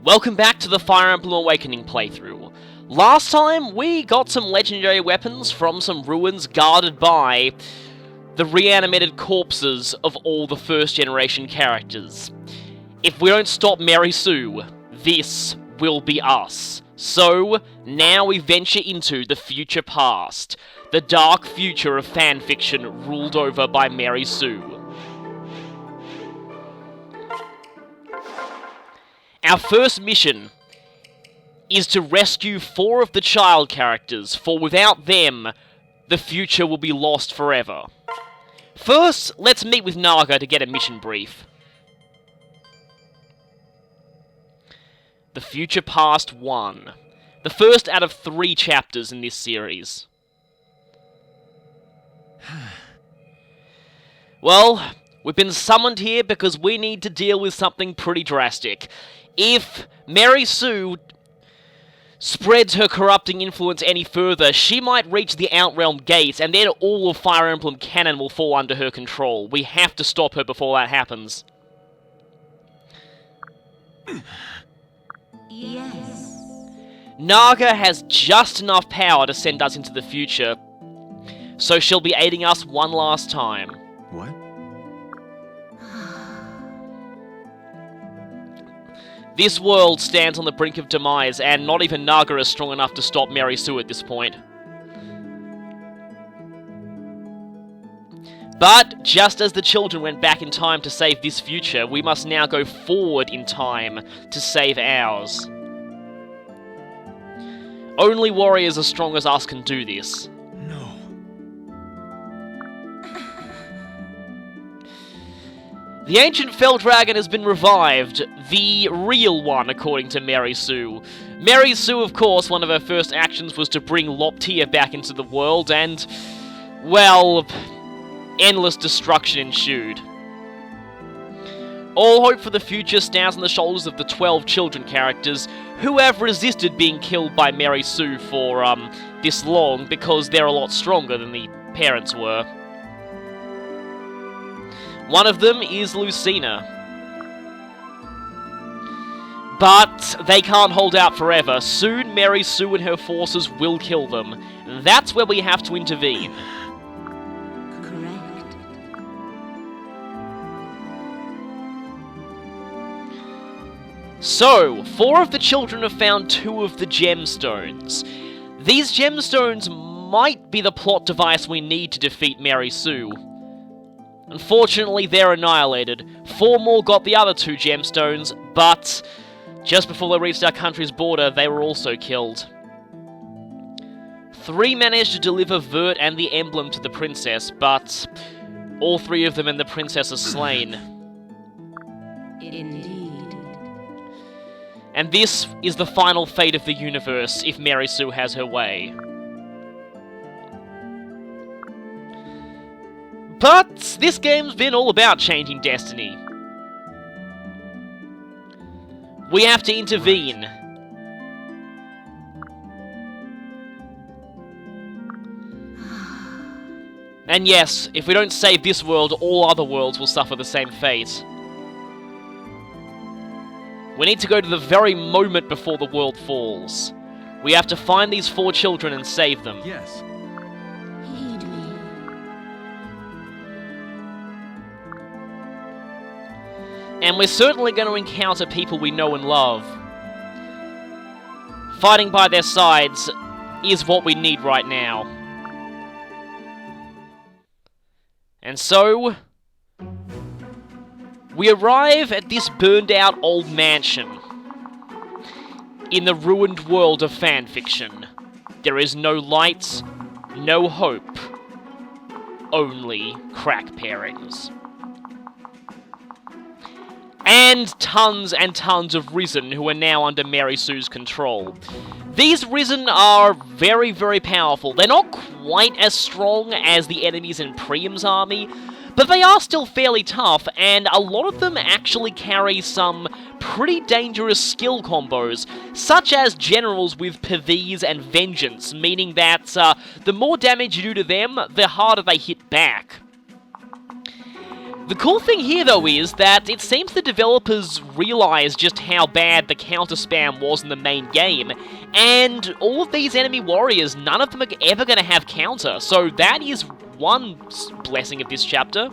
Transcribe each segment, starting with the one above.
Welcome back to the Fire Emblem Awakening playthrough. Last time, we got some legendary weapons from some ruins guarded by the reanimated corpses of all the first generation characters. If we don't stop Mary Sue, this will be us. So, now we venture into the future past, the dark future of fanfiction ruled over by Mary Sue. Our first mission is to rescue 4 of the child characters, for without them, the future will be lost forever. First, let's meet with Naga to get a mission brief. The Future Past 1. The first out of 3 chapters in this series. Well, we've been summoned here because we need to deal with something pretty drastic. If Mary Sue spreads her corrupting influence any further, she might reach the Outrealm Gates, and then all of Fire Emblem canon will fall under her control. We have to stop her before that happens. Yes. Naga has just enough power to send us into the future, so she'll be aiding us one last time. What? This world stands on the brink of demise, and not even Naga is strong enough to stop Mary Sue at this point. But, just as the children went back in time to save this future, we must now go forward in time to save ours. Only warriors as strong as us can do this. No. The ancient Fell Dragon has been revived, the real one, according to Mary Sue. Mary Sue, of course, one of her first actions was to bring Loptia back into the world, and, well, endless destruction ensued. All hope for the future stands on the shoulders of the 12 children characters, who have resisted being killed by Mary Sue for, this long, because they're a lot stronger than the parents were. One of them is Lucina. But they can't hold out forever. Soon, Mary Sue and her forces will kill them. That's where we have to intervene. Correct. So, 4 of the children have found 2 of the gemstones. These gemstones might be the plot device we need to defeat Mary Sue. Unfortunately, they're annihilated. 4 more got the other 2 gemstones, but just before they reached our country's border, they were also killed. 3 managed to deliver Vert and the Emblem to the princess, but all 3 of them and the princess are slain. Indeed. And this is the final fate of the universe if Mary Sue has her way. But this game's been all about changing destiny. We have to intervene. And yes, if we don't save this world, all other worlds will suffer the same fate. We need to go to the very moment before the world falls. We have to find these 4 children and save them. Yes. Heed me. And we're certainly going to encounter people we know and love. Fighting by their sides is what we need right now. And so, we arrive at this burned-out old mansion in the ruined world of fanfiction. There is no light, no hope, only crack pairings. And tons of Risen who are now under Mary Sue's control. These Risen are very, very powerful. They're not quite as strong as the enemies in Priam's army, but they are still fairly tough, and a lot of them actually carry some pretty dangerous skill combos, such as generals with Pavis and Vengeance, meaning that the more damage you do to them, the harder they hit back. The cool thing here, though, is that it seems the developers realized just how bad the counter spam was in the main game, and all of these enemy warriors, none of them are ever going to have counter, so that is one blessing of this chapter.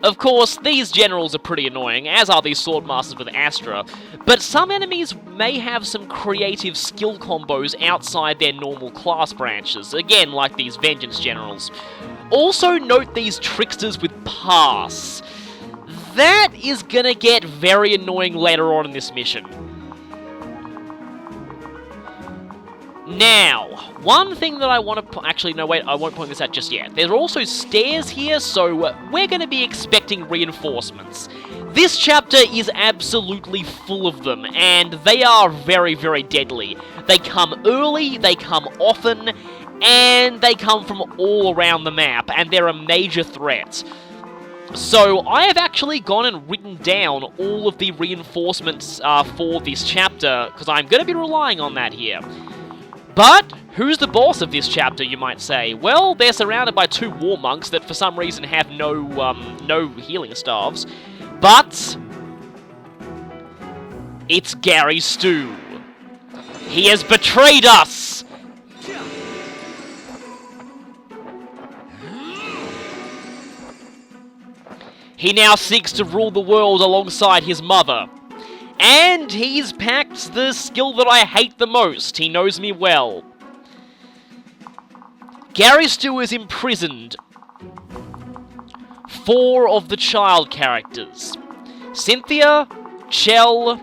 Of course, these generals are pretty annoying, as are these swordmasters with Astra, but some enemies may have some creative skill combos outside their normal class branches, again like these Vengeance generals. Also note these tricksters with Pass. That is gonna get very annoying later on in this mission. Now, one thing that I want to... Actually, no, wait, I won't point this out just yet. There are also stairs here, so we're going to be expecting reinforcements. This chapter is absolutely full of them, and they are very, very deadly. They come early, they come often, and they come from all around the map, and they're a major threat. So, I have actually gone and written down all of the reinforcements for this chapter, because I'm going to be relying on that here. But, who's the boss of this chapter, you might say? Well, they're surrounded by two war monks that for some reason have no healing staves. But, it's Gary Stu. He has betrayed us! He now seeks to rule the world alongside his mother. And he's packed the skill that I hate the most. He knows me well. Gary Stu has imprisoned 4 of the child characters. Cynthia, Chell,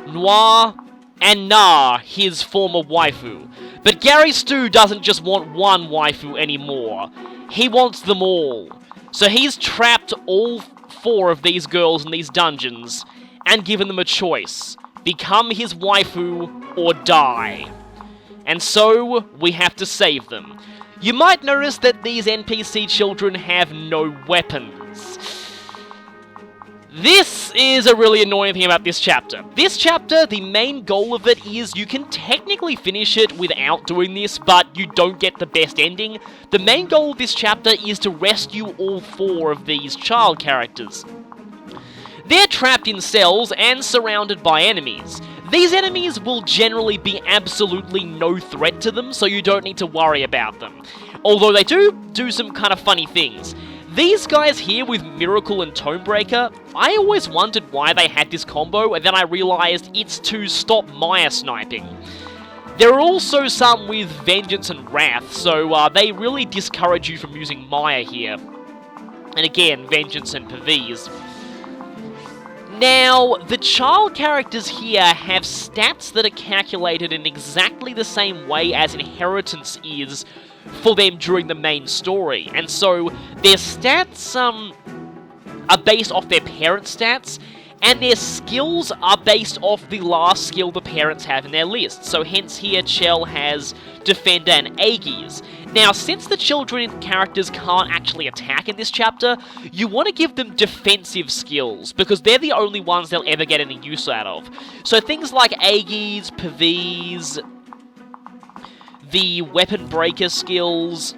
Noir, and Na, his former waifu. But Gary Stu doesn't just want one waifu anymore. He wants them all. So he's trapped all 4 of these girls in these dungeons and given them a choice. Become his waifu or die. And so, we have to save them. You might notice that these NPC children have no weapons. This is a really annoying thing about this chapter. This chapter, the main goal of it is you can technically finish it without doing this, but you don't get the best ending. The main goal of this chapter is to rescue all 4 of these child characters. They're trapped in cells and surrounded by enemies. These enemies will generally be absolutely no threat to them, so you don't need to worry about them. Although they do some kind of funny things. These guys here with Miracle and Tonebreaker, I always wondered why they had this combo, and then I realized it's to stop Maya sniping. There are also some with Vengeance and Wrath, so they really discourage you from using Maya here. And again, Vengeance and Pavis. Now, the child characters here have stats that are calculated in exactly the same way as Inheritance is for them during the main story. And so, their stats are based off their parents' stats, and their skills are based off the last skill the parents have in their list. So hence here, Chell has Defender and Aegis. Now, since the children characters can't actually attack in this chapter, you want to give them defensive skills, because they're the only ones they'll ever get any use out of. So things like Aegis, Pavis, the Weapon Breaker skills,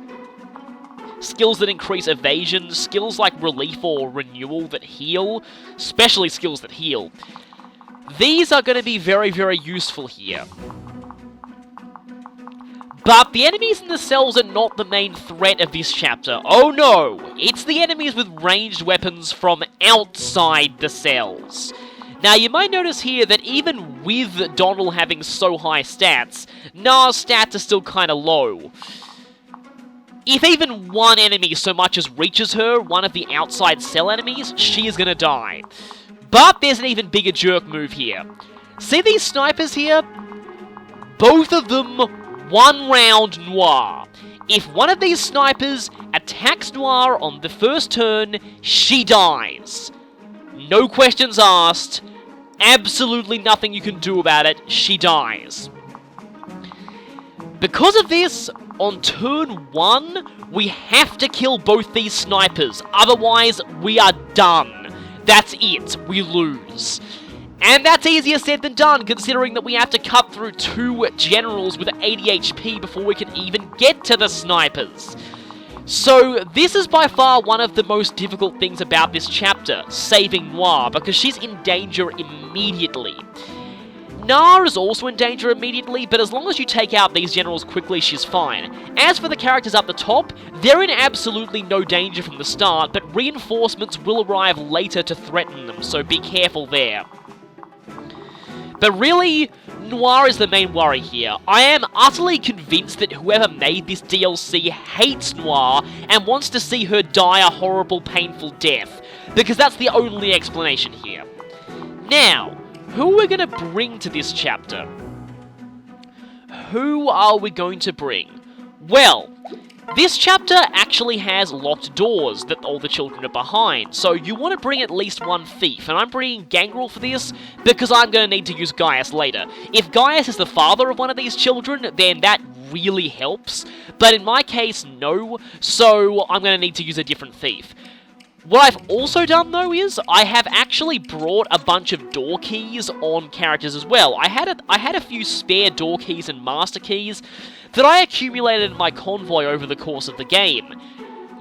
skills that increase evasion, skills like Relief or Renewal that heal, especially skills that heal. These are going to be very, very useful here. But the enemies in the cells are not the main threat of this chapter. Oh no! It's the enemies with ranged weapons from outside the cells. Now, you might notice here that even with Donald having so high stats, Na's stats are still kinda low. If even one enemy so much as reaches her, one of the outside cell enemies, she is gonna die. But there's an even bigger jerk move here. See these snipers here? Both of them 1 round Noir. If one of these snipers attacks Noir on the first turn, she dies. No questions asked. Absolutely nothing you can do about it. She dies. Because of this, on turn 1, we have to kill both these snipers. Otherwise, we are done. That's it. We lose. And that's easier said than done, considering that we have to cut through 2 generals with 80 HP before we can even get to the snipers. So, this is by far one of the most difficult things about this chapter, saving Noir, because she's in danger immediately. Nar is also in danger immediately, but as long as you take out these generals quickly, she's fine. As for the characters up the top, they're in absolutely no danger from the start, but reinforcements will arrive later to threaten them, so be careful there. But really, Noir is the main worry here. I am utterly convinced that whoever made this DLC hates Noir and wants to see her die a horrible, painful death, because that's the only explanation here. Now, who are we going to bring to this chapter? Who are we going to bring? Well, this chapter actually has locked doors that all the children are behind, so you want to bring at least one thief, and I'm bringing Gangrel for this because I'm going to need to use Gaius later. If Gaius is the father of one of these children, then that really helps, but in my case, no, so I'm going to need to use a different thief. What I've also done, though, is I have actually brought a bunch of door keys on characters as well. I had a few spare door keys and master keys that I accumulated in my convoy over the course of the game.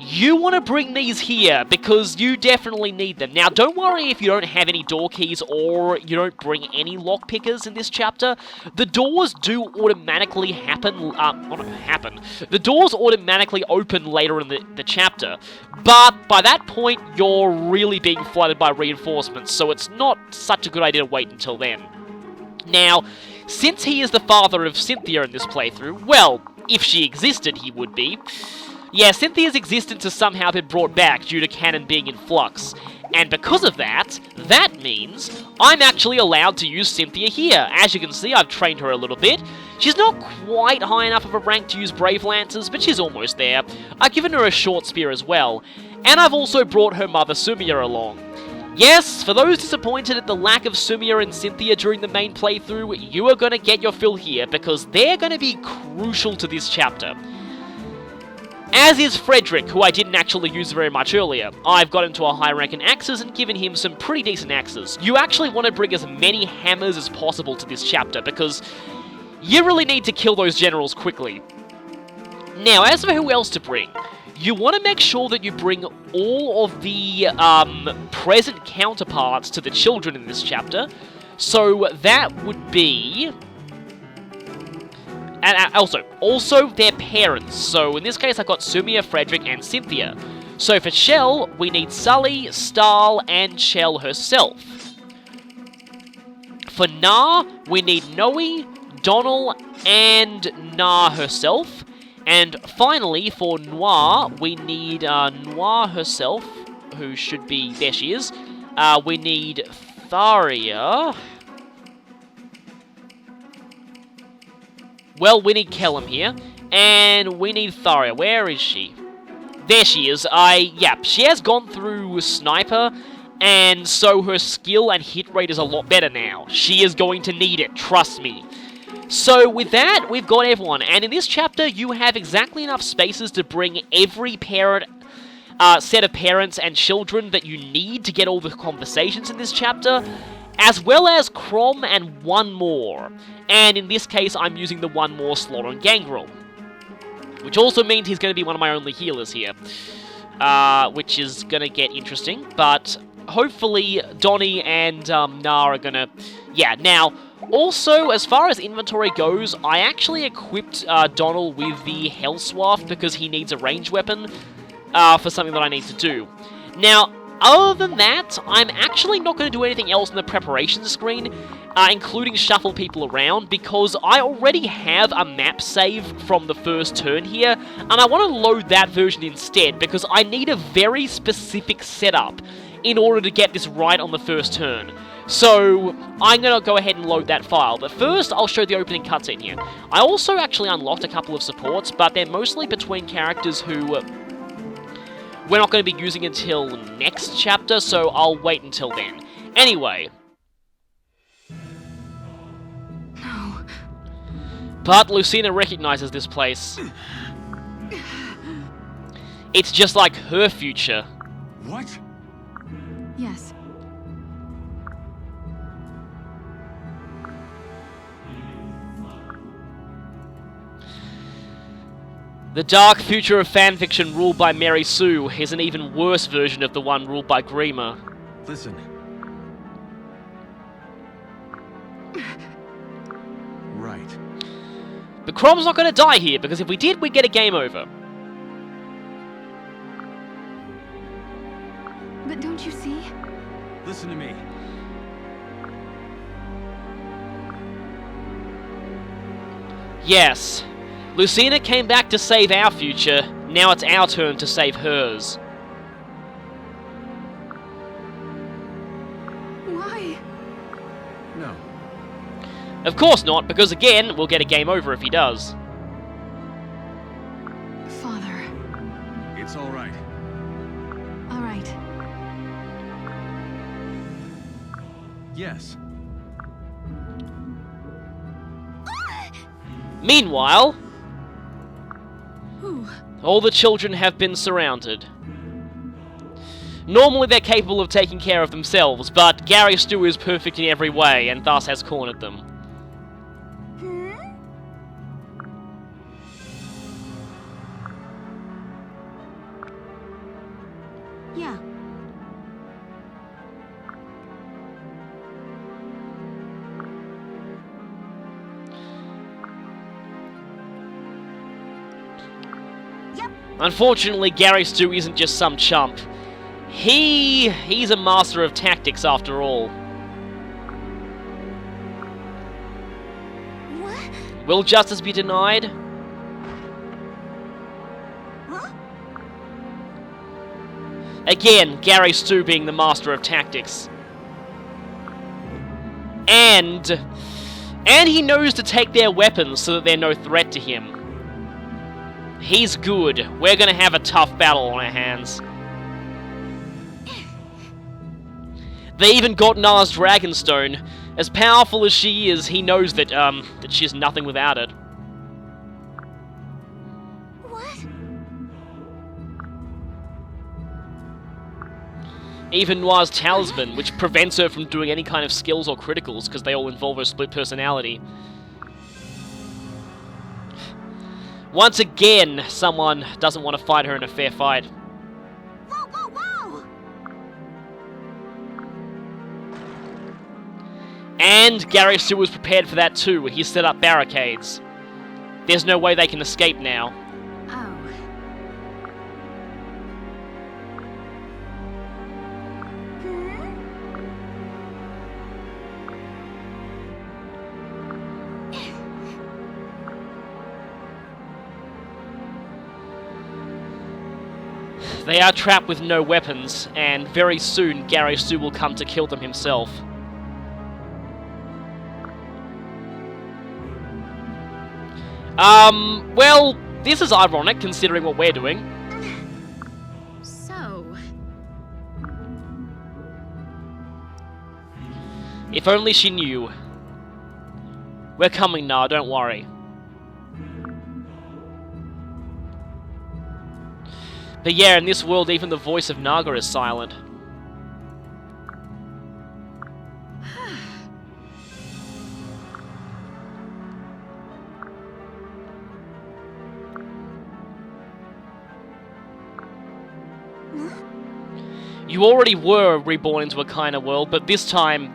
You want to bring these here, because you definitely need them. Now, don't worry if you don't have any door keys or you don't bring any lockpickers in this chapter. The doors do automatically The doors automatically open later in the chapter, but by that point, you're really being flooded by reinforcements, so it's not such a good idea to wait until then. Now, since he is the father of Cynthia in this playthrough, well, if she existed, he would be. Yeah, Cynthia's existence has somehow been brought back due to canon being in flux, and because of that, that means I'm actually allowed to use Cynthia here. As you can see, I've trained her a little bit. She's not quite high enough of a rank to use Brave Lancers, but she's almost there. I've given her a short spear as well, and I've also brought her mother Sumia along. Yes, for those disappointed at the lack of Sumia and Cynthia during the main playthrough, you are going to get your fill here, because they're going to be crucial to this chapter. As is Frederick, who I didn't actually use very much earlier. I've got him to a high rank in axes and given him some pretty decent axes. You actually want to bring as many hammers as possible to this chapter, because you really need to kill those generals quickly. Now, as for who else to bring, you want to make sure that you bring all of the present counterparts to the children in this chapter. So that would be... And also their parents. So in this case, I've got Sumia, Frederick, and Cynthia. So for Shell, we need Sully, Stahl, and Shell herself. For Nar, we need Noe, Donnell, and Nar herself. And finally, for Noir, we need Noir herself, who should be... There she is. We need Tharia. Well, we need Kellum here, and we need Tharia. Where is she? There she is. She has gone through Sniper, and so her skill and hit rate is a lot better now. She is going to need it, trust me. So with that, we've got everyone, and in this chapter, you have exactly enough spaces to bring every parent, set of parents and children that you need to get all the conversations in this chapter, as well as Crom and one more. And in this case, I'm using the one more slot on Gangrel, which also means he's going to be one of my only healers here, which is going to get interesting, but hopefully Donnie and Nar are going to... Yeah, now, also, as far as inventory goes, I actually equipped Donald with the Hellswath because he needs a ranged weapon for something that I need to do. Now, other than that, I'm actually not going to do anything else in the preparation screen, including shuffle people around, because I already have a map save from the first turn here, and I want to load that version instead, because I need a very specific setup in order to get this right on the first turn. So, I'm going to go ahead and load that file, but first I'll show the opening cutscene here. I also actually unlocked a couple of supports, but they're mostly between characters who... we're not going to be using until next chapter, so I'll wait until then. Anyway. No. But Lucina recognizes this place. It's just like her future. What? Yes. The dark future of fanfiction ruled by Mary Sue is an even worse version of the one ruled by Grima. Listen. Right. But Crom's not going to die here, because if we did, we'd get a game over. But don't you see? Listen to me. Yes. Lucina came back to save our future, now it's our turn to save hers. Why? No. Of course not, because again, we'll get a game over if he does. Father. It's all right. All right. Yes. Meanwhile, Ooh. all the children have been surrounded. Normally they're capable of taking care of themselves, but Gary Stu is perfect in every way, and thus has cornered them. Yeah. Unfortunately, Gary Stu isn't just some chump. He's a master of tactics after all. What? Will justice be denied? Huh? Again, Gary Stu being the master of tactics. And he knows to take their weapons so that they're no threat to him. He's good. We're gonna have a tough battle on our hands. They even got Nara's Dragonstone. As powerful as she is, he knows that she's nothing without it. What? Even Noir's Talisman, which prevents her from doing any kind of skills or criticals because they all involve her split personality. Once again, someone doesn't want to fight her in a fair fight. Whoa, whoa, whoa! And Gary Stu was prepared for that too. He set up barricades. There's no way they can escape now. Oh. They are trapped with no weapons, and very soon Gary Stu will come to kill them himself. Well, this is ironic considering what we're doing. So... If only she knew. We're coming now, don't worry. But yeah, in this world, even the voice of Naga is silent. You already were reborn into a kinder world, but this time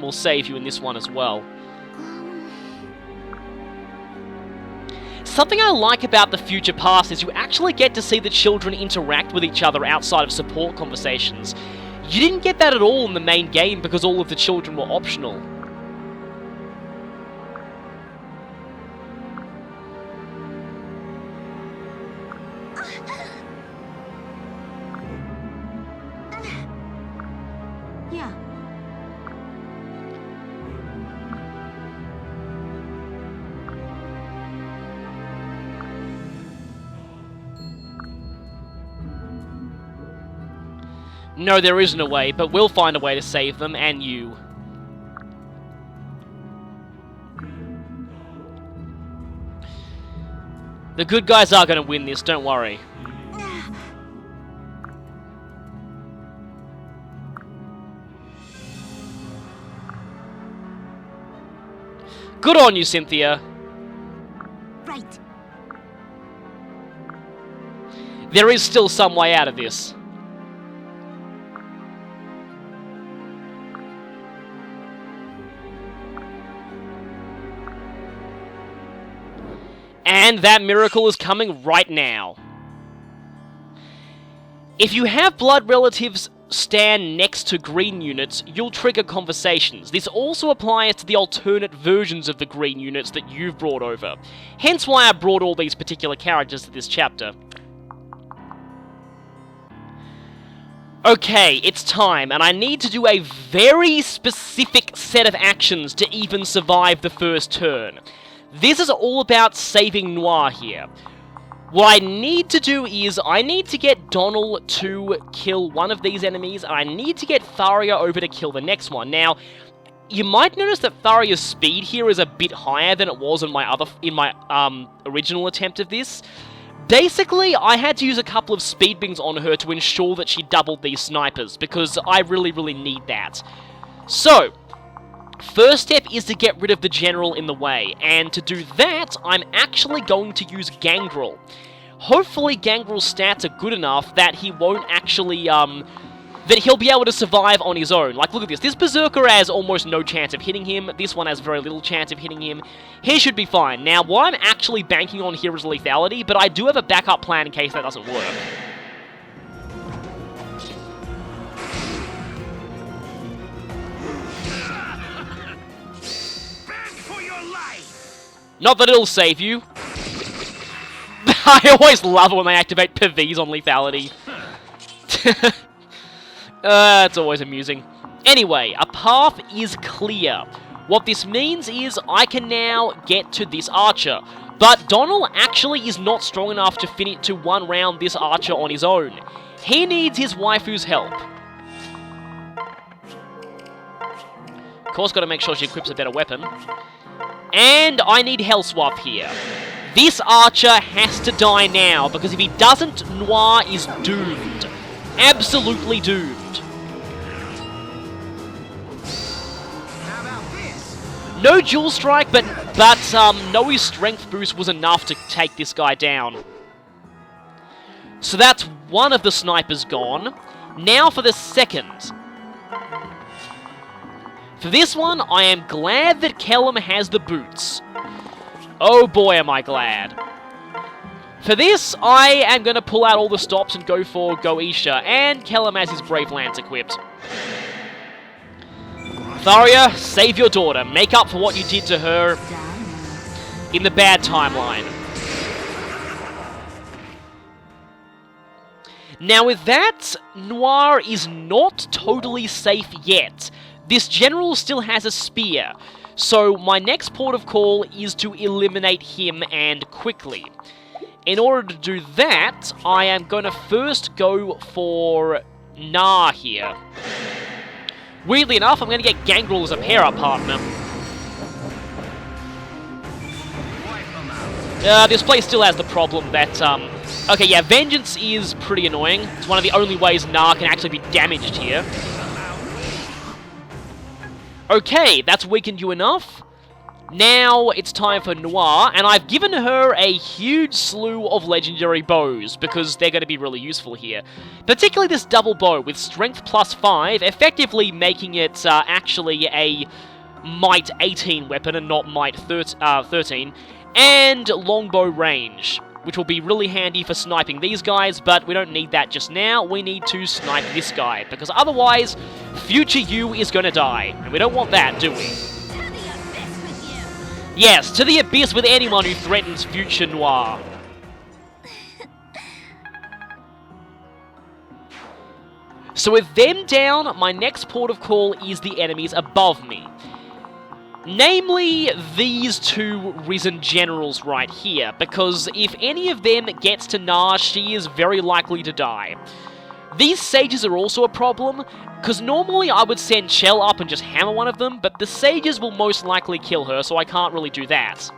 will save you in this one as well. Something I like about the future past is you actually get to see the children interact with each other outside of support conversations. You didn't get that at all in the main game because all of the children were optional. Yeah. No, there isn't a way, but we'll find a way to save them, and you. The good guys are going to win this, don't worry. Good on you, Cynthia. Right. There is still some way out of this. And that miracle is coming right now. If you have blood relatives stand next to green units, you'll trigger conversations. This also applies to the alternate versions of the green units that you've brought over. Hence why I brought all these particular characters to this chapter. Okay, it's time, and I need to do a very specific set of actions to even survive the first turn. This is all about saving Noir here. What I need to do is, I need to get Donald to kill one of these enemies, and I need to get Tharia over to kill the next one. Now, you might notice that Tharia's speed here is a bit higher than it was in my original attempt of this. Basically, I had to use a couple of speed bings on her to ensure that she doubled these snipers, because I really, really need that. So, first step is to get rid of the general in the way, and to do that, I'm actually going to use Gangrel. Hopefully Gangrel's stats are good enough that he won't actually, that he'll be able to survive on his own. Like, look at this. This Berserker has almost no chance of hitting him. This one has very little chance of hitting him. He should be fine. Now, what I'm actually banking on here is lethality, but I do have a backup plan in case that doesn't work. Not that it'll save you. I always love it when they activate PVs on lethality. It's always amusing. Anyway, a path is clear. What this means is I can now get to this archer. But Donald actually is not strong enough to one-round this archer on his own. He needs his waifu's help. Of course, got to make sure she equips a better weapon. And I need Hellswap here. This archer has to die now, because if he doesn't, Noir is doomed. Absolutely doomed. How about this? No dual strike, but Noe's strength boost was enough to take this guy down. So that's one of the snipers gone. Now for the second. For this one, I am glad that Kellum has the boots. Oh boy, am I glad. For this, I am going to pull out all the stops and go for Goetia, and Kellum has his Brave Lance equipped. Tharia, save your daughter. Make up for what you did to her in the bad timeline. Now with that, Noir is not totally safe yet. This general still has a spear, so my next port of call is to eliminate him, and quickly. In order to do that, I am going to first go for Nah here. Weirdly enough, I'm going to get Gangrel as a pair-up partner. This place still has the problem that, okay, yeah, Vengeance is pretty annoying. It's one of the only ways Nah can actually be damaged here. Okay, that's weakened you enough. Now it's time for Noir, and I've given her a huge slew of legendary bows, because they're going to be really useful here. Particularly this double bow with strength plus 5, effectively making it actually a might 18 weapon and not might 13, and longbow range, which will be really handy for sniping these guys, but we don't need that just now. We need to snipe this guy, because otherwise, future you is going to die, and we don't want that, do we? Yes, to the abyss with anyone who threatens future Noir. So with them down, my next port of call is the enemies above me. Namely, these two Risen Generals right here, because if any of them gets to Nah, she is very likely to die. These Sages are also a problem, because normally I would send Shell up and just hammer one of them, but the Sages will most likely kill her, so I can't really do that.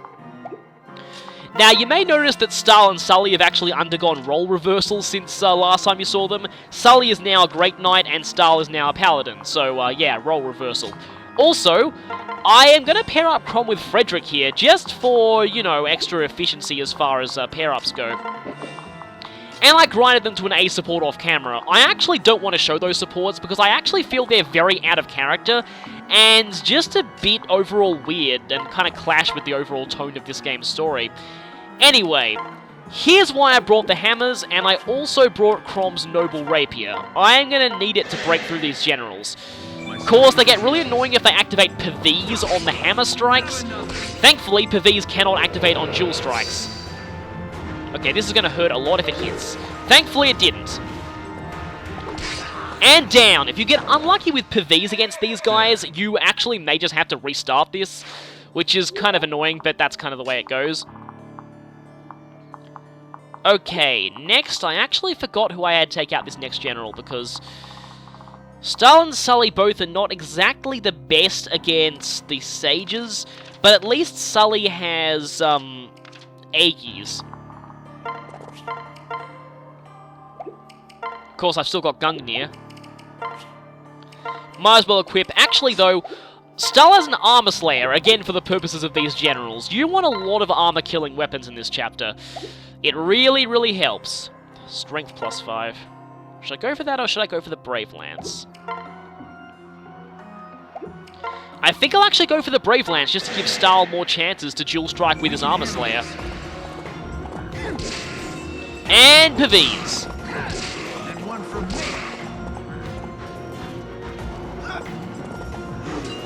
Now, you may notice that Stahl and Sully have actually undergone role reversals since last time you saw them. Sully is now a Great Knight, and Stahl is now a Paladin, so yeah, role reversal. Also, I am going to pair up Crom with Frederick here, just for, you know, extra efficiency as far as pair-ups go. And I grinded them to an A support off camera. I actually don't want to show those supports because I actually feel they're very out of character and just a bit overall weird and kind of clash with the overall tone of this game's story. Anyway, here's why I brought the hammers, and I also brought Crom's Noble Rapier. I am going to need it to break through these generals. Of course, they get really annoying if they activate PVs on the hammer strikes. Thankfully, PVs cannot activate on dual strikes. Okay, this is going to hurt a lot if it hits. Thankfully, it didn't. And down. If you get unlucky with PVs against these guys, you actually may just have to restart this, which is kind of annoying, but that's kind of the way it goes. Okay, next, I actually forgot who I had to take out this next general, because Stahl and Sully both are not exactly the best against the sages, but at least Sully has, Aegis. Of course, I've still got Gungnir. Might as well equip. Actually, though, Stahl has an Armor Slayer, again for the purposes of these generals. You want a lot of armor-killing weapons in this chapter. It really, really helps. Strength +5. Should I go for that, or should I go for the Brave Lance? I think I'll actually go for the Brave Lance, just to give Stahl more chances to dual strike with his Armor Slayer. And PVs. And one from me.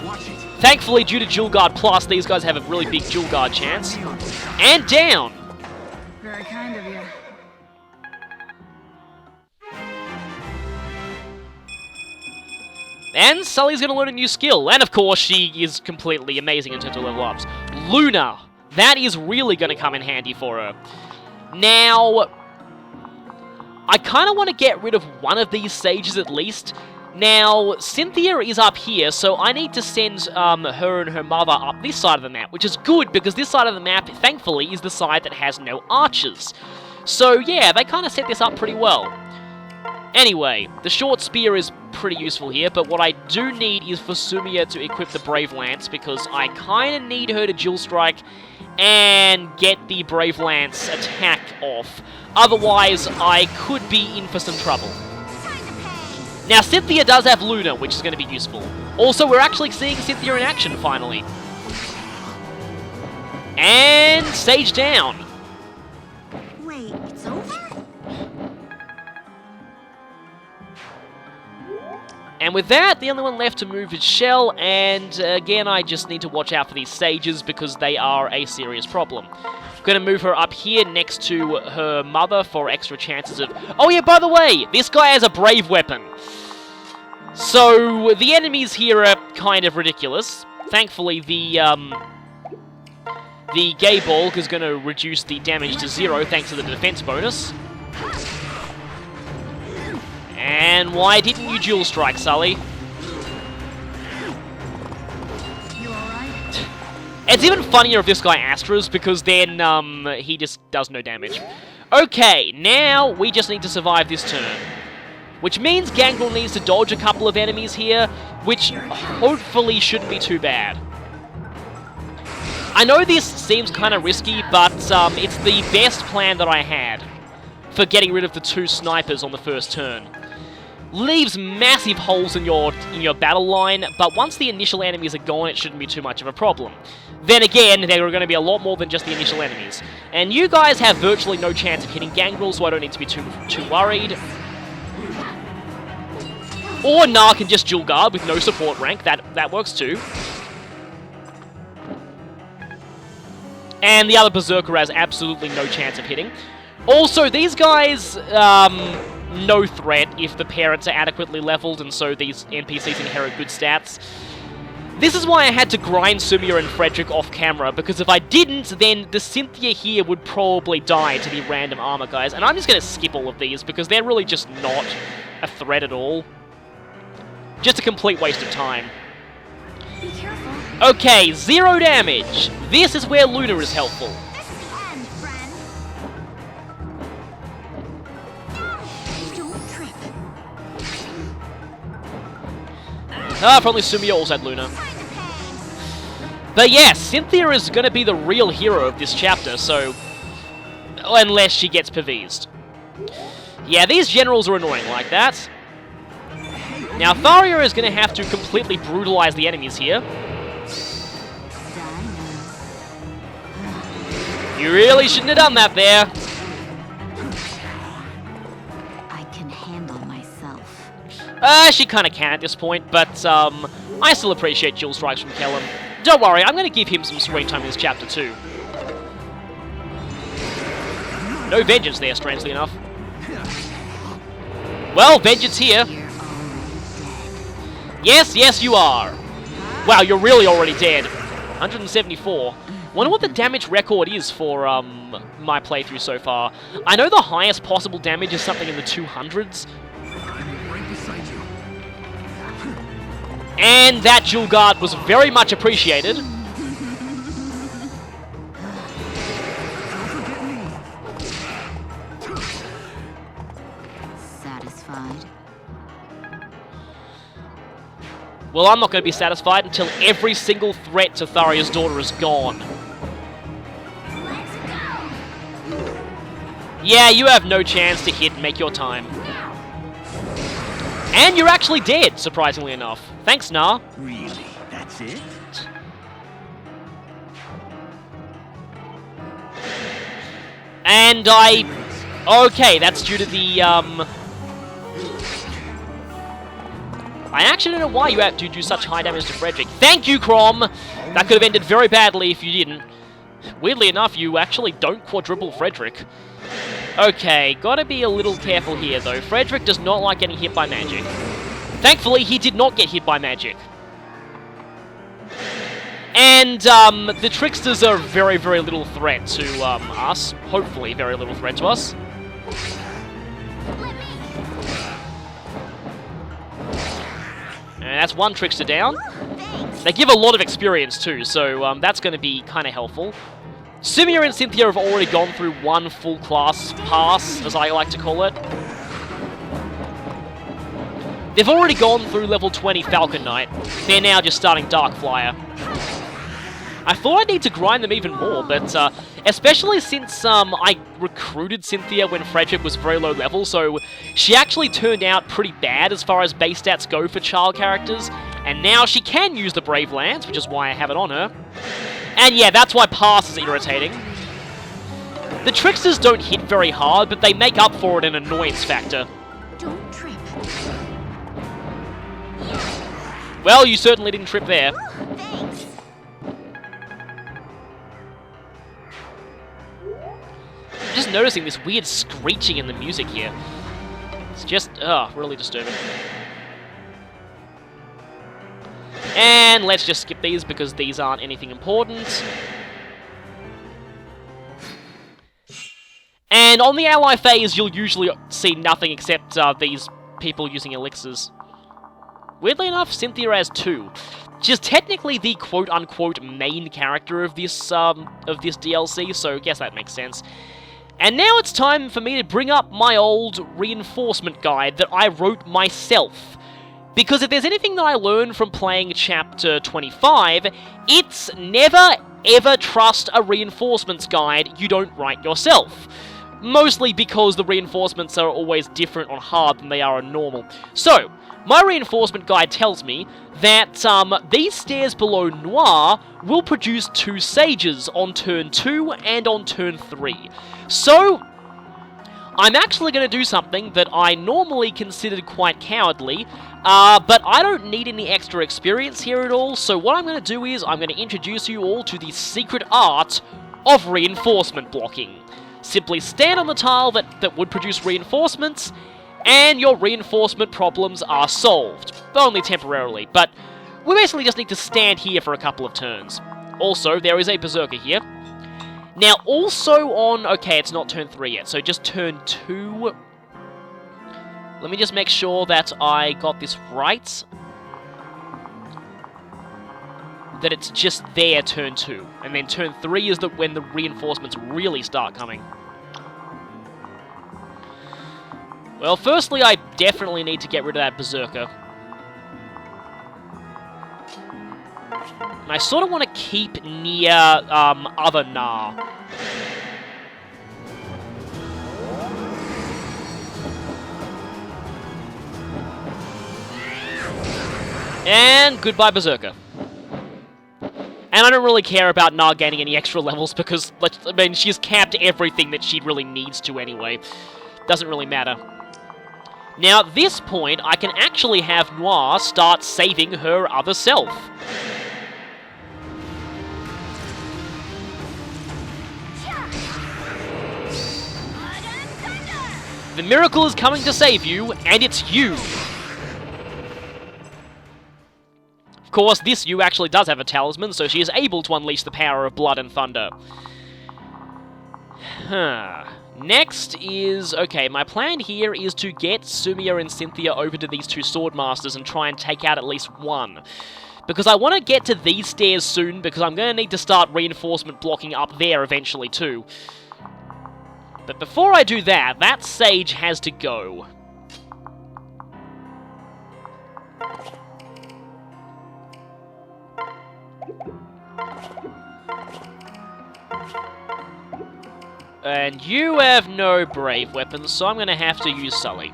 Watch it. Thankfully, due to Dual Guard Plus, these guys have a really big Dual Guard chance. And down! Very kind of you. And Sully's gonna learn a new skill, and of course, she is completely amazing in terms of level ups. Luna! That is really gonna come in handy for her. Now, I kind of want to get rid of one of these sages at least. Now, Cynthia is up here, so I need to send her and her mother up this side of the map, which is good because this side of the map, thankfully, is the side that has no archers. So yeah, they kind of set this up pretty well. Anyway, the short spear is pretty useful here, but what I do need is for Sumia to equip the Brave Lance, because I kind of need her to dual strike and get the Brave Lance attack off. Otherwise, I could be in for some trouble. Now, Cynthia does have Luna, which is going to be useful. Also, we're actually seeing Cynthia in action, finally. And Sage down. Wait, it's over? And with that, the only one left to move is Shell, and again, I just need to watch out for these sages because they are a serious problem. I'm going to move her up here next to her mother for extra chances of... Oh yeah, by the way, this guy has a brave weapon. So, the enemies here are kind of ridiculous. Thankfully, the Gay Bulk is going to reduce the damage to 0 thanks to the defense bonus. And why didn't you dual strike, Sully? You alright? It's even funnier if this guy Astras, because then he just does no damage. Okay, now we just need to survive this turn. Which means Gangrel needs to dodge a couple of enemies here, which hopefully shouldn't be too bad. I know this seems kind of risky, but it's the best plan that I had for getting rid of the 2 snipers on the first turn. Leaves massive holes in your battle line, but once the initial enemies are gone, it shouldn't be too much of a problem. Then again, there are going to be a lot more than just the initial enemies. And you guys have virtually no chance of hitting Gangrel, so I don't need to be too worried. Or Gnar can just dual guard with no support rank, that works too. And the other Berserker has absolutely no chance of hitting. Also, these guys, no threat if the parents are adequately leveled, and so these NPCs inherit good stats. This is why I had to grind Sumia and Frederick off camera, because if I didn't, then the Cynthia here would probably die to the random armor guys, and I'm just going to skip all of these, because they're really just not a threat at all. Just a complete waste of time. Be careful. Okay, 0 damage. This is where Luna is helpful. This is the end, friend. Don't trip. Ah, probably Sumia also had Luna. Time to pay. But yeah, Cynthia is going to be the real hero of this chapter, so... Unless she gets PV'd. Yeah, these generals are annoying like that. Now, Tharia is going to have to completely brutalize the enemies here. You really shouldn't have done that there. I can handle myself. She kind of can at this point, but I still appreciate dual strikes from Kellum. Don't worry, I'm going to give him some screen time in this chapter too. No vengeance there, strangely enough. Well, vengeance here. You're already dead. Yes, you are. Wow, you're really already dead. 174. Wonder what the damage record is for my playthrough so far. I know the highest possible damage is something in the 200s. Right beside you. And that dual guard was very much appreciated. Don't forget me. Satisfied? Well, I'm not going to be satisfied until every single threat to Tharia's daughter is gone. Let's go! Yeah, you have no chance to hit and make your time. And you're actually dead, surprisingly enough. Thanks, Nah. Really? That's it? And I... Okay, that's due to the, I actually don't know why you had to do such high damage to Frederick. Thank you, Crom! That could have ended very badly if you didn't. Weirdly enough, you actually don't quadruple Frederick. Okay, gotta be a little careful here, though. Frederick does not like getting hit by magic. Thankfully, he did not get hit by magic. And, the Tricksters are very, very little threat to, us. Hopefully, very little threat to us. And that's one Trickster down. They give a lot of experience too, so that's going to be kind of helpful. Sumia and Cynthia have already gone through one full class pass, as I like to call it. They've already gone through level 20 Falcon Knight. They're now just starting Dark Flyer. I thought I'd need to grind them even more, but especially since I recruited Cynthia when Frederick was very low level, so she actually turned out pretty bad as far as base stats go for child characters, and now she can use the Brave Lance, which is why I have it on her. And yeah, that's why Pass is irritating. The Tricksters don't hit very hard, but they make up for it in annoyance factor. Don't trip. Well, you certainly didn't trip there. Thanks. I'm just noticing this weird screeching in the music here. It's just, really disturbing. And let's just skip these because these aren't anything important. And on the ally phase, you'll usually see nothing except these people using elixirs. Weirdly enough, Cynthia has 2. She's technically the quote-unquote main character of this DLC, so I guess that makes sense. And now it's time for me to bring up my old reinforcement guide that I wrote myself. Because if there's anything that I learned from playing Chapter 25, it's never ever trust a reinforcements guide you don't write yourself. Mostly because the reinforcements are always different on hard than they are on normal. So, my reinforcement guide tells me that these stairs below Noir will produce 2 sages on turn 2 and on turn 3. So, I'm actually going to do something that I normally considered quite cowardly, but I don't need any extra experience here at all, so what I'm going to do is I'm going to introduce you all to the secret art of reinforcement blocking. Simply stand on the tile that would produce reinforcements, and your reinforcement problems are solved. Only temporarily, but we basically just need to stand here for a couple of turns. Also, there is a Berserker here. Now, also on... Okay, it's not turn 3 yet, so just turn 2. Let me just make sure that I got this right. That it's just there, turn 2. And then turn 3 is when the reinforcements really start coming. Well, firstly, I definitely need to get rid of that Berserker. And I sort of want to keep near other Nah. And goodbye, Berserker. And I don't really care about Nar gaining any extra levels because, I mean, she's capped everything that she really needs to anyway. Doesn't really matter. Now, at this point, I can actually have Noir start saving her other self. The miracle is coming to save you, and it's you. Of course, this you actually does have a talisman, so she is able to unleash the power of blood and thunder. Next is... okay, my plan here is to get Sumia and Cynthia over to these two Swordmasters and try and take out at least one. Because I want to get to these stairs soon, because I'm going to need to start reinforcement blocking up there eventually too. But before I do that, that sage has to go. And you have no brave weapons, so I'm going to have to use Sully.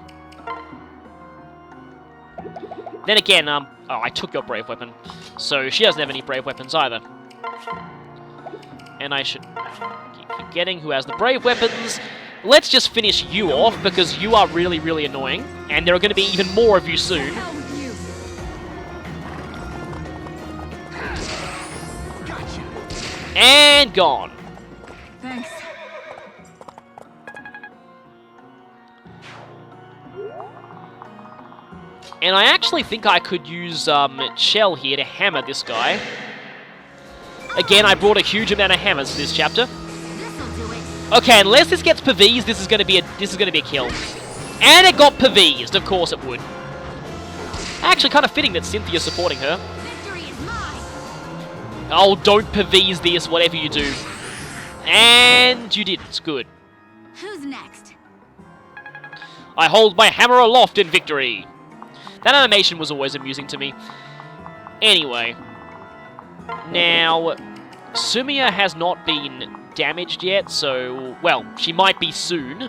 Then again, oh, I took your brave weapon, so she doesn't have any brave weapons either. And I should keep forgetting who has the brave weapons. Let's just finish you off, because you are really, really annoying, and there are going to be even more of you soon. Gotcha. And gone. Thanks. And I actually think I could use Shell here to hammer this guy. Again, I brought a huge amount of hammers to this chapter. This'll do it. Okay, unless this gets Pavized, this is going to be a kill. And it got Pavized, of course it would. Actually, kind of fitting that Cynthia's supporting her. Victory is mine. Oh, don't Pavize this, whatever you do. And you didn't. Good. Who's next? I hold my hammer aloft in victory. That animation was always amusing to me. Anyway. Now, Sumia has not been damaged yet, so... well, she might be soon,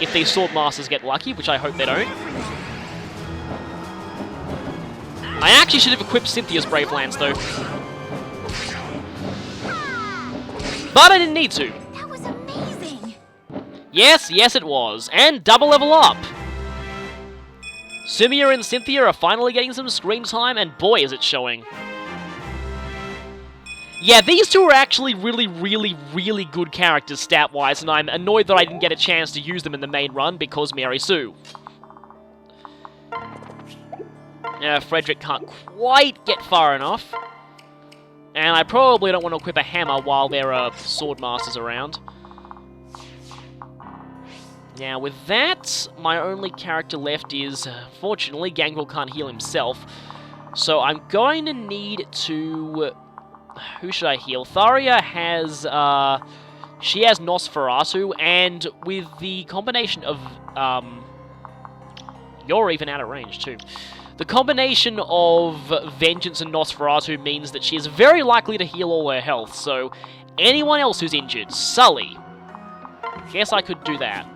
if these Swordmasters get lucky, which I hope they don't. I actually should have equipped Cynthia's Brave Lance, though. But I didn't need to. That was amazing. Yes, yes it was. And double level up. Sumia and Cynthia are finally getting some screen time, and boy is it showing. Yeah, these two are actually really, really, really good characters stat-wise, and I'm annoyed that I didn't get a chance to use them in the main run because Mary Sue. Frederick can't quite get far enough. And I probably don't want to equip a hammer while there are Swordmasters around. Now, with that, my only character left is, fortunately, Gangrel can't heal himself. So I'm going to need to... who should I heal? Tharia has, she has Nosferatu, and with the combination of, you're even out of range, too. The combination of Vengeance and Nosferatu means that she is very likely to heal all her health, so anyone else who's injured, Sully. Guess I could do that.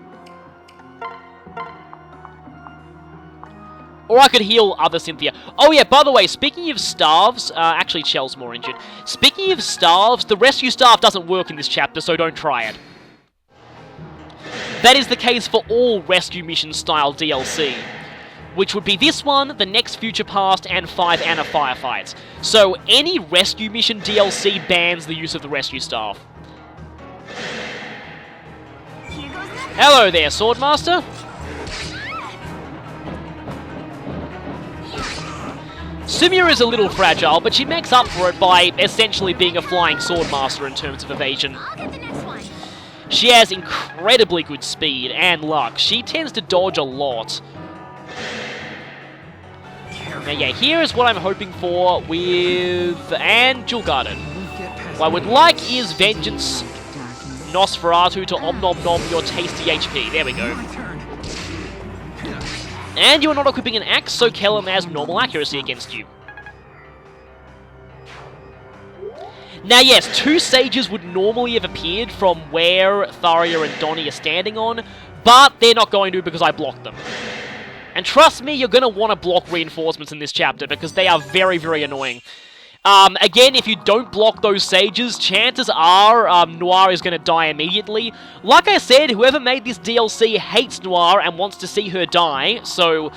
Or I could heal other Cynthia. Oh yeah, by the way, speaking of staves, actually Chell's more injured. Speaking of staves, the rescue staff doesn't work in this chapter, so don't try it. That is the case for all rescue mission style DLC. Which would be this one, the next Future Past, and 5 Anna Firefights. So any rescue mission DLC bans the use of the rescue staff. Here goes nothing. Hello there, Swordmaster. Sumia is a little fragile, but she makes up for it by essentially being a flying Swordmaster in terms of evasion. I'll get the next one. She has incredibly good speed and luck. She tends to dodge a lot. Now yeah, here is what I'm hoping for with... and Jewel Garden. What I would like is Vengeance, Nosferatu to Om Nom Nom your tasty HP. There we go. My turn. And you are not equipping an axe, so Kellum has normal accuracy against you. Now yes, two sages would normally have appeared from where Tharia and Donnie are standing on, but they're not going to because I blocked them. And trust me, you're going to want to block reinforcements in this chapter, because they are very, very annoying. Again, if you don't block those sages, chances are Noir is going to die immediately. Like I said, whoever made this DLC hates Noir and wants to see her die, so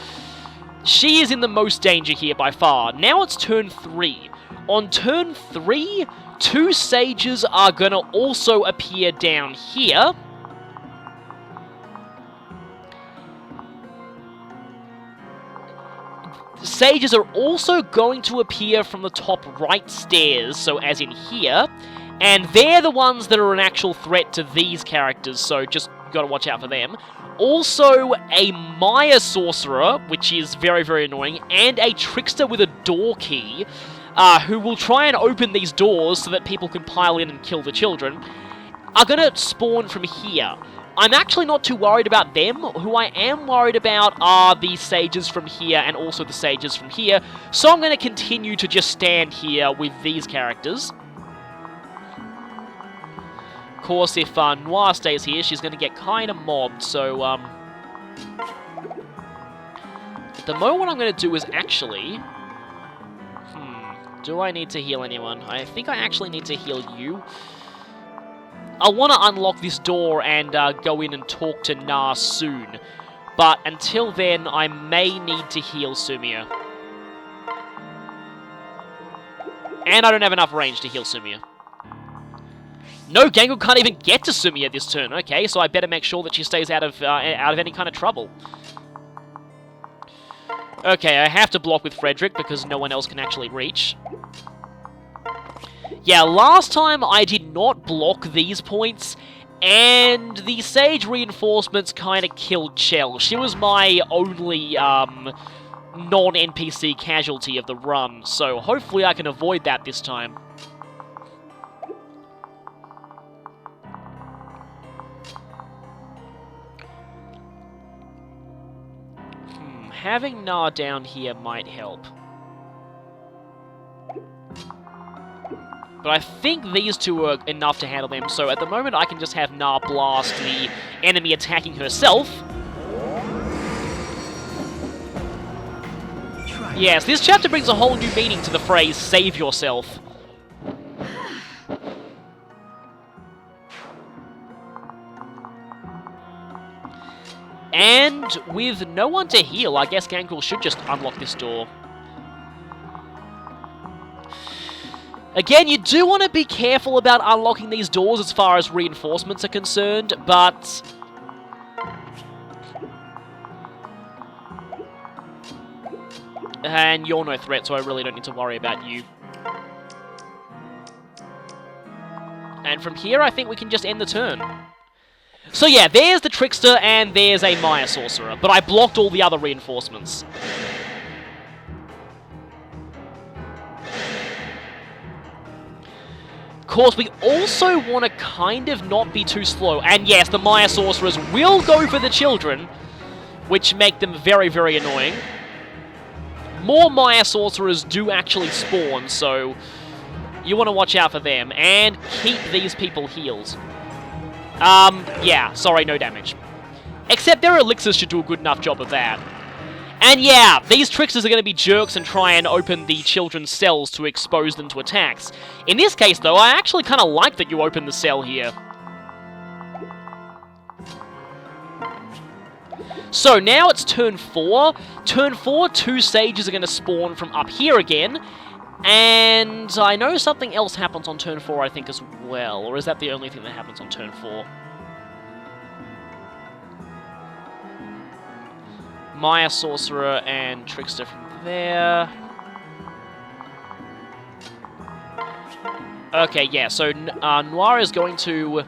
she is in the most danger here by far. Now it's turn 3. On turn 3, 2 sages are going to also appear down here. Sages are also going to appear from the top right stairs, so as in here, and they're the ones that are an actual threat to these characters, so just gotta watch out for them. Also, a Maya Sorcerer, which is very, very annoying, and a Trickster with a door key, who will try and open these doors so that people can pile in and kill the children, are gonna spawn from here. I'm actually not too worried about them. Who I am worried about are the sages from here and also the sages from here. So I'm going to continue to just stand here with these characters. Of course, if Noir stays here, she's going to get kind of mobbed. So, at the moment what I'm going to do is actually... do I need to heal anyone? I think I actually need to heal you. I want to unlock this door and go in and talk to Na soon. But until then, I may need to heal Sumia. And I don't have enough range to heal Sumia. No, Gangle can't even get to Sumia this turn. Okay, so I better make sure that she stays out of any kind of trouble. Okay, I have to block with Frederick because no one else can actually reach. Yeah, last time I did not block these points, and the Sage reinforcements kind of killed Chell. She was my only non-NPC casualty of the run, so hopefully I can avoid that this time. Having Na down here might help. But I think these two are enough to handle them, so at the moment I can just have Na blast the enemy attacking herself. Yes, this chapter brings a whole new meaning to the phrase, save yourself. And with no one to heal, I guess Gangrel should just unlock this door. Again, you do want to be careful about unlocking these doors as far as reinforcements are concerned, but... And you're no threat, so I really don't need to worry about you. And from here, I think we can just end the turn. So yeah, there's the Trickster, and there's a Maya Sorcerer, but I blocked all the other reinforcements. Of course, we also want to kind of not be too slow. And yes, the Maya Sorcerers will go for the children, which make them very, very annoying. More Maya Sorcerers do actually spawn, so you want to watch out for them. And keep these people healed. Yeah, sorry, no damage. Except their elixirs should do a good enough job of that. And yeah, these tricksters are going to be jerks and try and open the children's cells to expose them to attacks. In this case, though, I actually kind of like that you open the cell here. So now it's turn 4. Turn 4, 2 sages are going to spawn from up here again. And I know something else happens on turn 4, I think, as well. Or is that the only thing that happens on turn 4? Maya Sorcerer and Trickster from there. Okay, yeah, so Noir is going to...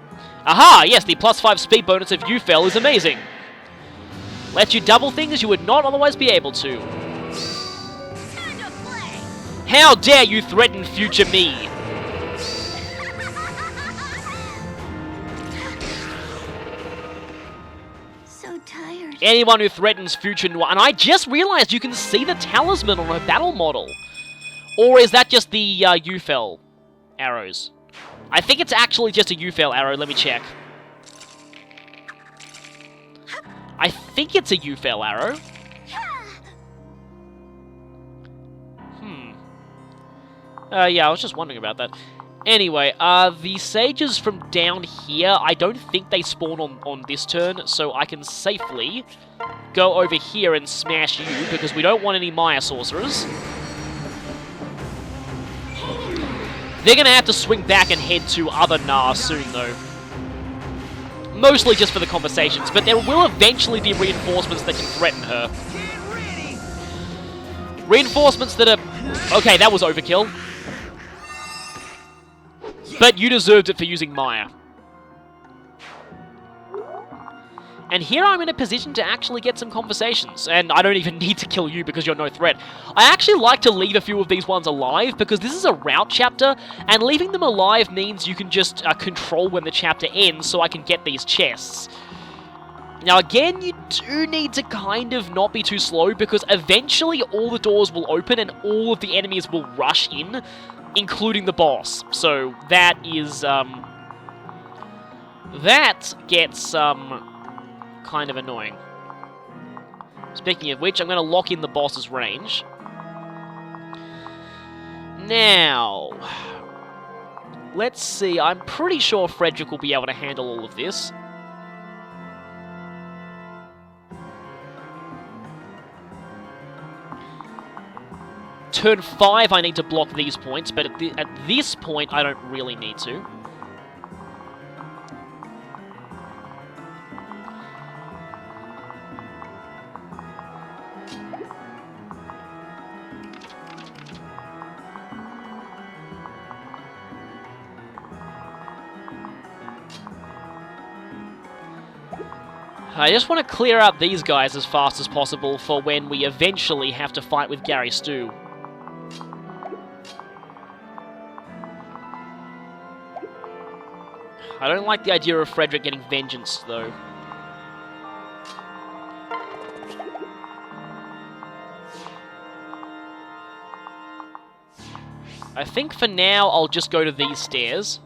Aha! Yes, the +5 speed bonus of Ufel is amazing. Lets you double things you would not otherwise be able to. How dare you threaten future me? So tired. Anyone who threatens future Noir... And I just realized you can see the talisman on her battle model. Or is that just the Ufel arrows? I think it's actually just a Ufel arrow. Let me check. I think it's a Ufel arrow. Yeah, I was just wondering about that. Anyway, the sages from down here, I don't think they spawn on this turn, so I can safely go over here and smash you, because we don't want any Maya sorcerers. They're gonna have to swing back and head to other Nar soon, though. Mostly just for the conversations, but there will eventually be reinforcements that can threaten her. Reinforcements that are... Okay, that was overkill. But you deserved it for using Maya. And here I'm in a position to actually get some conversations, and I don't even need to kill you because you're no threat. I actually like to leave a few of these ones alive, because this is a route chapter, and leaving them alive means you can just control when the chapter ends, so I can get these chests. Now again, you do need to kind of not be too slow, because eventually all the doors will open and all of the enemies will rush in, including the boss. So that is, that gets, kind of annoying. Speaking of which, I'm going to lock in the boss's range. Now, let's see. I'm pretty sure Frederick will be able to handle all of this. Turn 5, I need to block these points, but at this point, I don't really need to. I just want to clear out these guys as fast as possible for when we eventually have to fight with Gary Stu. I don't like the idea of Frederick getting vengeance, though. I think for now I'll just go to these stairs.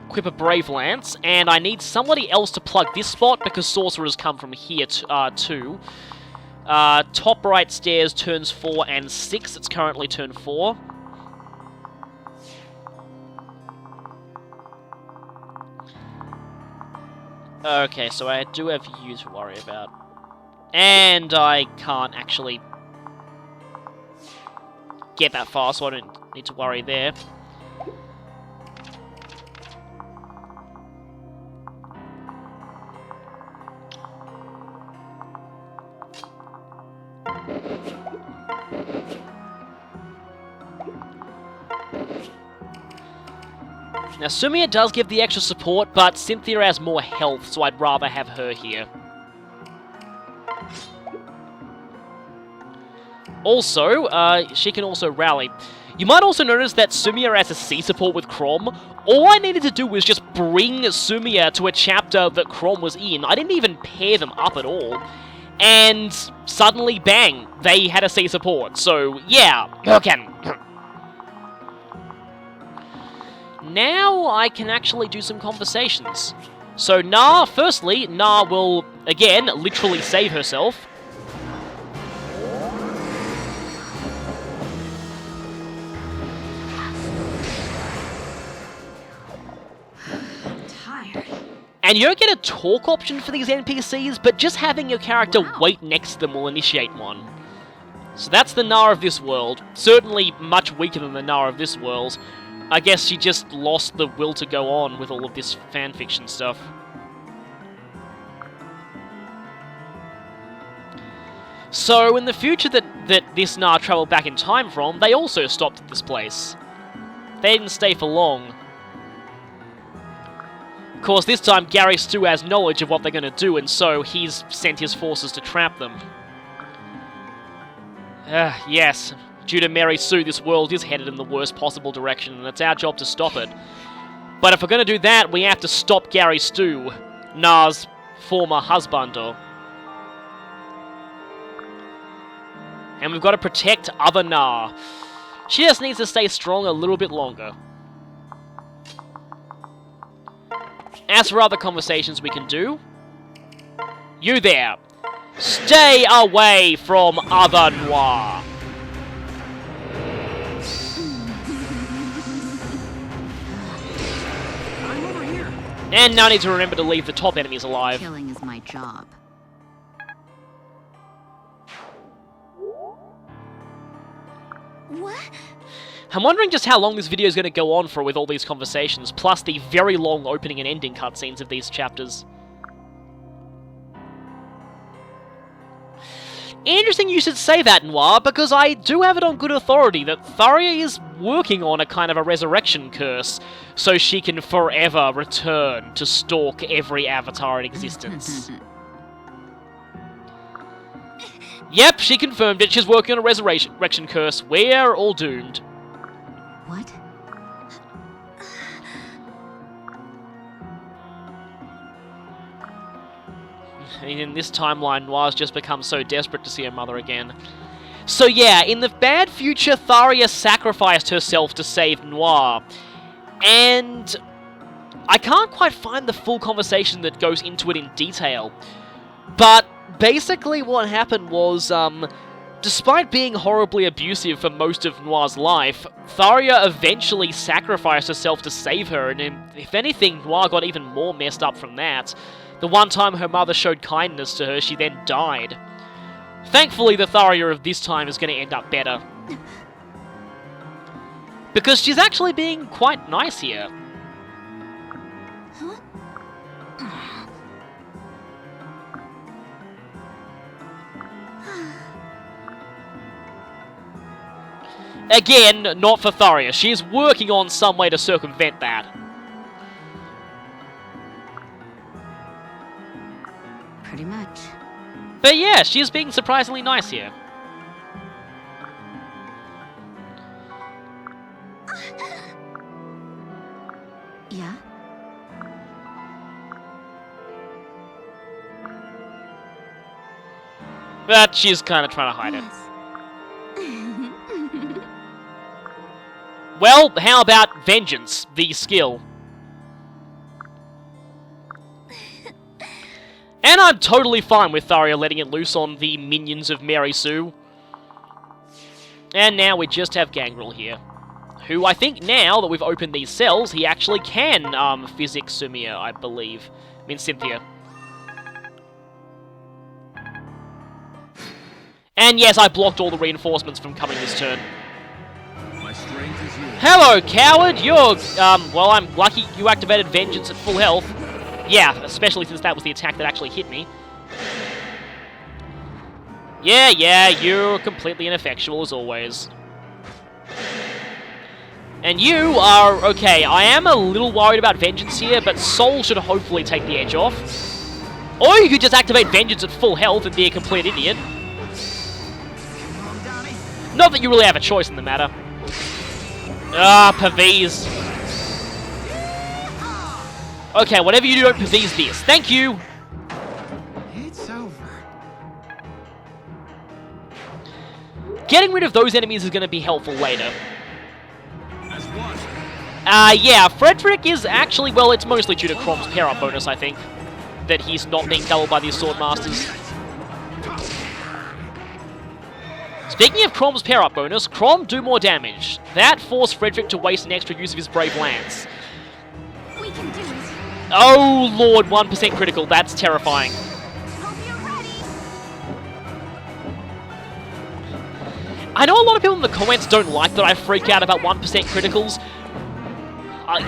Equip a Brave Lance, and I need somebody else to plug this spot because sorcerers come from here too. Top right stairs, turns 4 and 6. It's currently turn 4. Okay, so I do have you to worry about. And I can't actually get that far, so I don't need to worry there. Now, Sumia does give the extra support, but Cynthia has more health, so I'd rather have her here. Also, she can also rally. You might also notice that Sumia has a C support with Crom. All I needed to do was just bring Sumia to a chapter that Crom was in. I didn't even pair them up at all. And suddenly, bang, they had a C support. So, yeah, okay. Now I can actually do some conversations. So Na, firstly, Na will, again, literally save herself. I'm tired. And you don't get a talk option for these NPCs, but just having your character wait next to them will initiate one. So that's the Na of this world. Certainly much weaker than the Na of this world. I guess she just lost the will to go on with all of this fanfiction stuff. So, in the future that this Na travelled back in time from, they also stopped at this place. They didn't stay for long. Of course, this time Gary Stu has knowledge of what they're going to do, and so he's sent his forces to trap them. Yes. Due to Mary Sue, this world is headed in the worst possible direction, and it's our job to stop it. But if we're going to do that, we have to stop Gary Stu, Na's former husband. And we've got to protect other Na. She just needs to stay strong a little bit longer. As for other conversations we can do, you there, stay away from other Noir. And now I need to remember to leave the top enemies alive. Killing is my job. What? I'm wondering just how long this video is going to go on for with all these conversations, plus the very long opening and ending cutscenes of these chapters. Interesting you should say that, Noir, because I do have it on good authority that Tharia is working on a kind of a resurrection curse, so she can forever return to stalk every avatar in existence. Yep, she confirmed it. She's working on a resurrection curse. We're all doomed. What? In this timeline, Noir's just become so desperate to see her mother again. So yeah, in the bad future, Tharia sacrificed herself to save Noir. And I can't quite find the full conversation that goes into it in detail. But basically what happened was, despite being horribly abusive for most of Noir's life, Tharia eventually sacrificed herself to save her, and if anything, Noir got even more messed up from that. The one time her mother showed kindness to her, she then died. Thankfully, the Tharia of this time is going to end up better. Because she's actually being quite nice here. Again, not for Tharia. She is working on some way to circumvent that. Pretty much. But yeah, she is being surprisingly nice here. Yeah? But she's kind of trying to hide it. Yes. Well, how about Vengeance, the skill? And I'm totally fine with Tharia letting it loose on the minions of Mary Sue. And now we just have Gangrel here, who I think now that we've opened these cells, he actually can physics Sumia, I believe. I mean Cynthia. And yes, I blocked all the reinforcements from coming this turn. My strength is yours. Hello, coward! You're, well, I'm lucky you activated Vengeance at full health. Yeah, especially since that was the attack that actually hit me. Yeah, you're completely ineffectual as always. And you are, okay, I am a little worried about Vengeance here, but Soul should hopefully take the edge off. Or you could just activate Vengeance at full health and be a complete idiot. Not that you really have a choice in the matter. Ah, Pavis. Okay, whatever you do, don't Pavis this. Thank you! It's over. Getting rid of those enemies is going to be helpful later. As what? Yeah, Frederick is actually, well, it's mostly due to Crom's pair-up bonus, I think. That he's not being doubled by these Sword Masters. Speaking of Crom's pair-up bonus, Crom do more damage. That forced Frederick to waste an extra use of his Brave Lance. We can do it. Oh lord, 1% critical, that's terrifying. Hope you're ready. I know a lot of people in the comments don't like that I freak out about 1% criticals.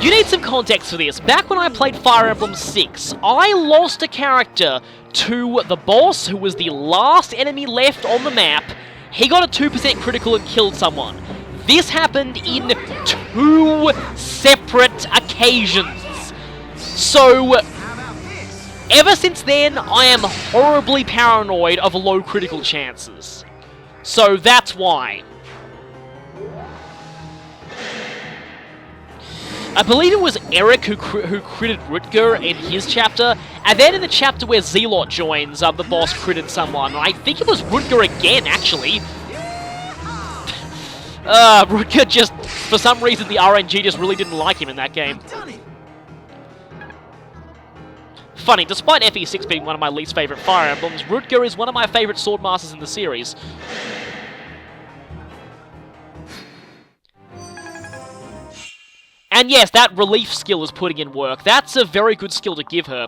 You need some context for this. Back when I played Fire Emblem 6, I lost a character to the boss, who was the last enemy left on the map. He got a 2% critical and killed someone. This happened in 2 separate occasions. So, ever since then, I am horribly paranoid of low critical chances. So that's why. I believe it was Eric who critted Rutger in his chapter, and then in the chapter where Zealot joins, the boss critted someone. I think it was Rutger again, actually. Rutger just, for some reason, the RNG just really didn't like him in that game. Funny, despite FE6 being one of my least favourite Fire Emblems, Rutger is one of my favourite Sword Masters in the series. And yes, that relief skill is putting in work. That's a very good skill to give her.